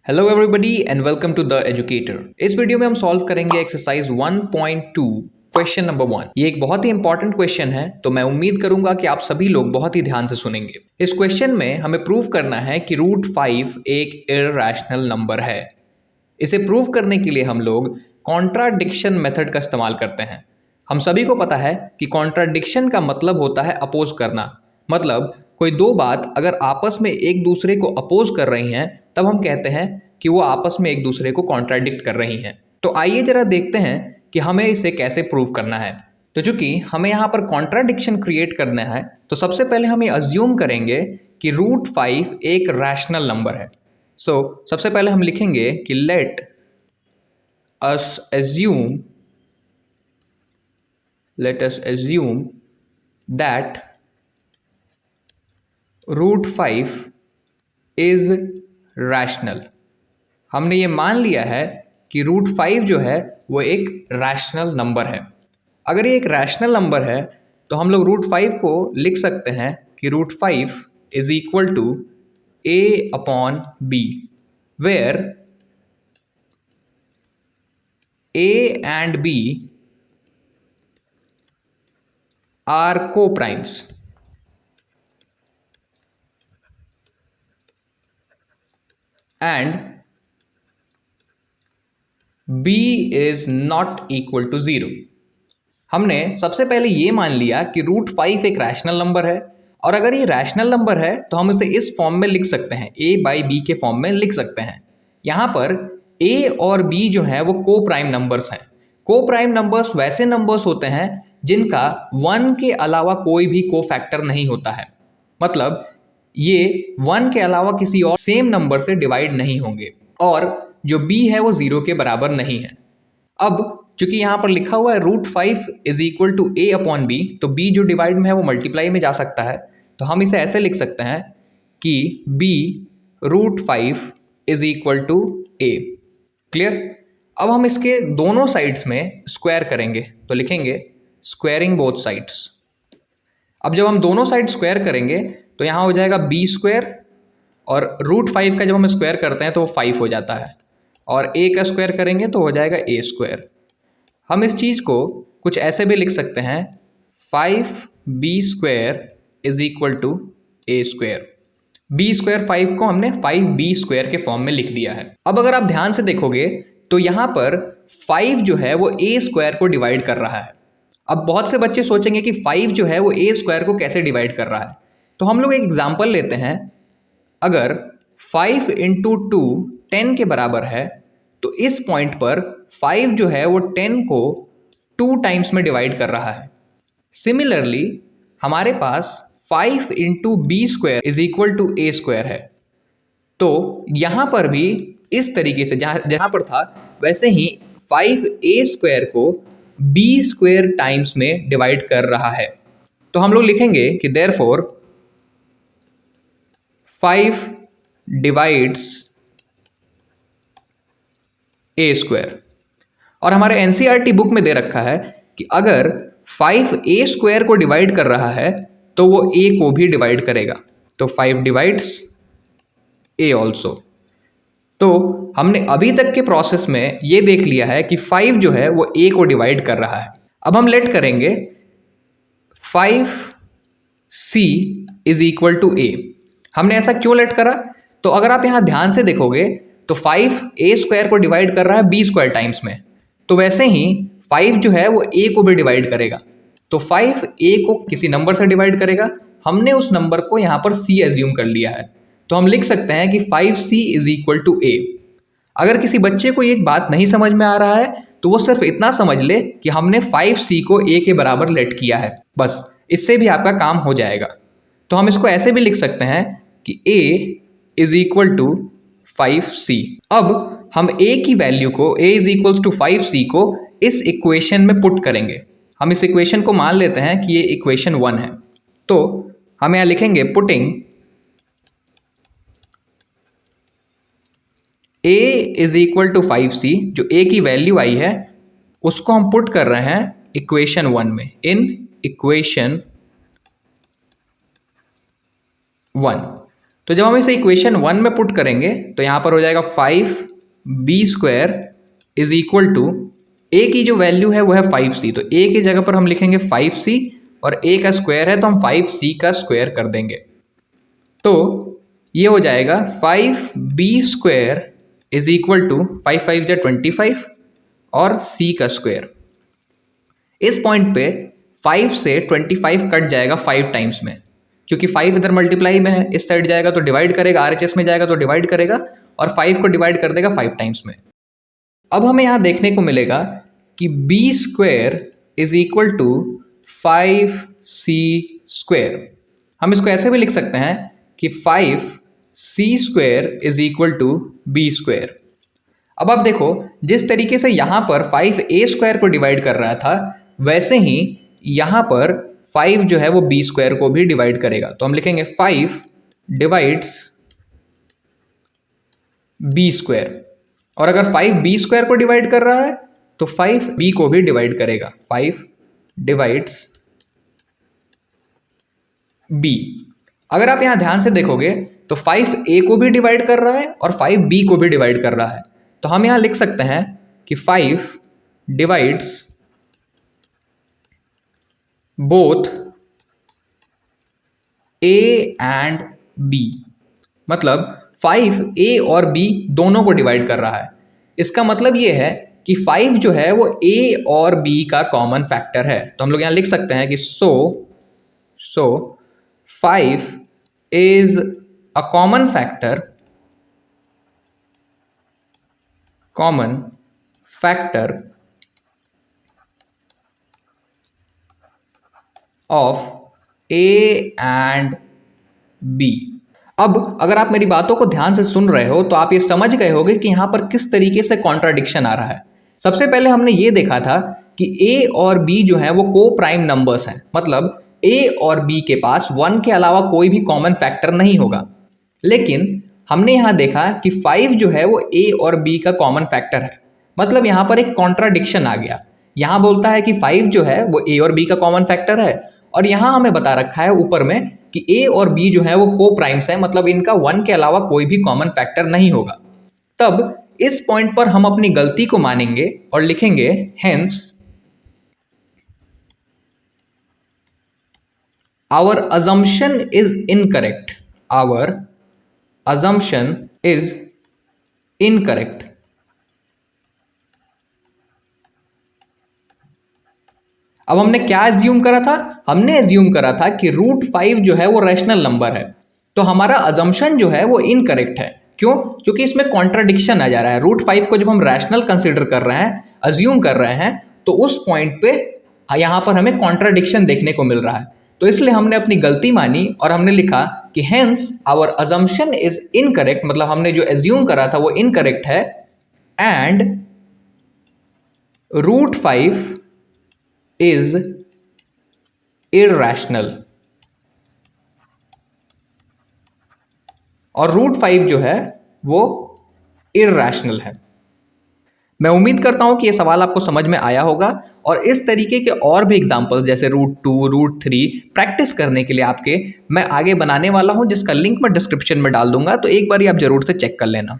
Hello everybody and welcome to the educator. इस video में हम सॉल्व करेंगे एक्सरसाइज 1.2 क्वेश्चन नंबर 1। ये एक बहुत ही इंपॉर्टेंट क्वेश्चन है, तो मैं उम्मीद करूंगा कि आप सभी लोग बहुत ही ध्यान से सुनेंगे। इस क्वेश्चन में हमें प्रूव करना है कि √5 एक इरैशनल नंबर है। इसे प्रूव करने के लिए हम लोग कॉन्ट्राडिक्शन मेथड का इस्तेमाल करते हैं। हम सभी को पता है कि कॉन्ट्राडिक्शन का मतलब होता है अपोज करना। मतलब कोई दो बात अगर आपस में एक दूसरे को अपोज कर रही हैं, तब हम कहते हैं कि वो आपस में एक दूसरे को कॉन्ट्राडिक्ट कर रही हैं। तो आइए जरा देखते हैं कि हमें इसे कैसे प्रूव करना है। तो चूंकि हमें यहाँ पर कॉन्ट्राडिक्शन क्रिएट करना है, तो सबसे पहले हम ये अज्यूम करेंगे कि √5 एक रैशनल नंबर है। सबसे पहले हम लिखेंगे कि let us assume that √5 is rational. हमने ये मान लिया है कि √5 जो है वो एक रैशनल नंबर है। अगर ये एक रैशनल नंबर है तो हम लोग √5 को लिख सकते हैं कि √5 is equal to a/b, where a and b are co-primes and b is not equal to 0। हमने सबसे पहले ये मान लिया कि √5 एक रैशनल नंबर है, और अगर ये रैशनल नंबर है तो हम इसे इस फॉर्म में लिख सकते हैं, a/b के फॉर्म में लिख सकते हैं। यहाँ पर a और b जो है वो को प्राइम नंबर्स हैं। को प्राइम नंबर्स वैसे नंबर्स होते हैं जिनका 1 के अलावा कोई भी को फैक्टर नहीं होता है। मतलब ये 1 के अलावा किसी और सेम नंबर से डिवाइड नहीं होंगे, और जो b है वो 0 के बराबर नहीं है। अब चूंकि यहाँ पर लिखा हुआ है √5 इज इक्वल टू a/b, तो b जो डिवाइड में है वो मल्टीप्लाई में जा सकता है। तो हम इसे ऐसे लिख सकते हैं कि b√5 is equal to a। Clear? अब हम इसके दोनों साइड्स में स्क्वायर करेंगे, तो लिखेंगे स्क्वायरिंग बोथ साइड्स। अब जब हम दोनों साइड स्क्वायर करेंगे तो यहाँ हो जाएगा b², और √5 का जब हम स्क्वायर करते हैं तो वो 5 हो जाता है, और a का स्क्वायर करेंगे तो हो जाएगा a²। हम इस चीज़ को कुछ ऐसे भी लिख सकते हैं 5b² is equal to a²। b² 5 को हमने 5b² के फॉर्म में लिख दिया है। अब अगर आप ध्यान से देखोगे तो यहाँ पर 5 जो है वो a² को डिवाइड कर रहा है। अब बहुत से बच्चे सोचेंगे कि 5 जो है वो a² को कैसे डिवाइड कर रहा है। तो हम लोग एक एग्जाम्पल लेते हैं। अगर 5 × 2 10 के बराबर है, तो इस पॉइंट पर 5 जो है वो 10 को 2 टाइम्स में डिवाइड कर रहा है। सिमिलरली हमारे पास 5 × b² is equal to a² है। तो यहाँ पर भी इस तरीके से जहाँ पर था वैसे ही 5a² को b² टाइम्स में डिवाइड कर रहा है। तो हम लोग लिखेंगे कि देयरफॉर 5 डिवाइड्स a²। और हमारे एनसीईआरटी बुक में दे रखा है कि अगर 5a² को डिवाइड कर रहा है तो वो a को भी डिवाइड करेगा, तो 5 डिवाइड्स a ऑल्सो। तो हमने अभी तक के प्रोसेस में ये देख लिया है कि 5 जो है वो a को डिवाइड कर रहा है। अब हम लेट करेंगे 5c is equal to a। हमने ऐसा क्यों लेट करा? तो अगर आप यहाँ ध्यान से देखोगे तो 5a² को डिवाइड कर रहा है b² टाइम्स में, तो वैसे ही 5 जो है वो a को भी डिवाइड करेगा। तो 5 a को किसी नंबर से डिवाइड करेगा, हमने उस नंबर को यहाँ पर c एज्यूम कर लिया है। तो हम लिख सकते हैं कि 5c is equal to a। अगर किसी बच्चे को ये बात नहीं समझ में आ रहा है तो वो सिर्फ इतना समझ ले कि हमने 5c को a के बराबर लेट किया है, बस इससे भी आपका काम हो जाएगा। तो हम इसको ऐसे भी लिख सकते हैं कि a is equal to 5c। अब हम a की वैल्यू को a is equals to 5c को इस इक्वेशन में पुट करेंगे। हम इस इक्वेशन को मान लेते हैं कि ये इक्वेशन 1 है। तो हम यहाँ लिखेंगे putting a is equal to 5c, जो a की वैल्यू आई है उसको हम पुट कर रहे हैं इक्वेशन 1 में, इन इक्वेशन 1। तो जब हम इसे इक्वेशन 1 में पुट करेंगे तो यहाँ पर हो जाएगा 5b² is equal to a की जो वैल्यू है वो है 5c, तो a की जगह पर हम लिखेंगे 5c और a का स्क्वायर है तो हम 5c का स्क्वायर कर देंगे। तो ये हो जाएगा 5b² इज इक्वल टू 5 5 जा 25 और c का स्क्वायर। इस पॉइंट पे 5 से 25 कट जाएगा 5 टाइम्स में, क्योंकि 5 इधर मल्टीप्लाई में है, इस साइड जाएगा तो डिवाइड करेगा, RHS में जाएगा तो डिवाइड करेगा और 5 को डिवाइड कर देगा 5 टाइम्स में। अब हमें यहाँ देखने को मिलेगा कि b² is equal to 5c²। हम इसको ऐसे भी लिख सकते हैं कि 5c² is equal to b²। अब आप देखो, जिस तरीके से यहाँ पर 5a² को डिवाइड कर रहा था, वैसे ही यहाँ पर 5 जो है वो b² को भी डिवाइड करेगा। तो हम लिखेंगे 5 डिवाइड्स b², और अगर 5 b² को डिवाइड कर रहा है तो 5 b को भी डिवाइड करेगा, 5 डिवाइड्स b। अगर आप यहाँ ध्यान से देखोगे तो 5a को भी डिवाइड कर रहा है और 5b को भी डिवाइड कर रहा है, तो हम यहाँ लिख सकते हैं कि 5 divides both a and b, मतलब 5a और b दोनों को डिवाइड कर रहा है। इसका मतलब ये है कि 5 जो है वो a और b का कॉमन फैक्टर है। तो हम लोग यहाँ लिख सकते हैं कि सो 5 is a common factor of a and b। अब अगर आप मेरी बातों को ध्यान से सुन रहे हो तो आप ये समझ गए होगे कि यहाँ पर किस तरीके से कॉन्ट्राडिक्शन आ रहा है। सबसे पहले हमने ये देखा था कि a और b जो है वो को प्राइम नंबर्स हैं, मतलब a और b के पास 1 के अलावा कोई भी कॉमन फैक्टर नहीं होगा। लेकिन हमने यहाँ देखा कि 5 जो है वो a और b का कॉमन फैक्टर है, मतलब यहाँ पर एक कॉन्ट्राडिक्शन आ गया। यहाँ बोलता है कि 5 जो है वो a और b का कॉमन फैक्टर है, और यहाँ हमें बता रखा है ऊपर में कि a और b जो है वो को प्राइम्स है, मतलब इनका 1 के अलावा कोई भी कॉमन फैक्टर नहीं होगा। तब इस पॉइंट पर हम अपनी गलती को मानेंगे और लिखेंगे hence our assumption is incorrect. Our assumption is incorrect. अब हमने क्या एज्यूम करा था? हमने एज्यूम करा था कि √5 जो है वो रैशनल नंबर है, तो हमारा अजम्पशन जो है वो इनकरेक्ट है। क्यों? क्योंकि इसमें कॉन्ट्राडिक्शन आ जा रहा है। √5 को जब हम रैशनल कंसिडर कर रहे हैं, अज्यूम कर रहे हैं, तो उस पॉइंट पे यहाँ पर हमें कॉन्ट्राडिक्शन देखने को मिल रहा है। तो इसलिए हमने अपनी गलती मानी और हमने लिखा कि hence our assumption is incorrect, मतलब हमने जो एज्यूम करा था वो इनकरेक्ट है, एंड √5 इज इरैशनल। और √5 जो है वो इरैशनल है। मैं उम्मीद करता हूं कि ये सवाल आपको समझ में आया होगा, और इस तरीके के और भी एग्जांपल्स जैसे √2, √3 प्रैक्टिस करने के लिए आपके मैं आगे बनाने वाला हूं, जिसका लिंक मैं डिस्क्रिप्शन में डाल दूंगा, तो एक बार आप जरूर से चेक कर लेना।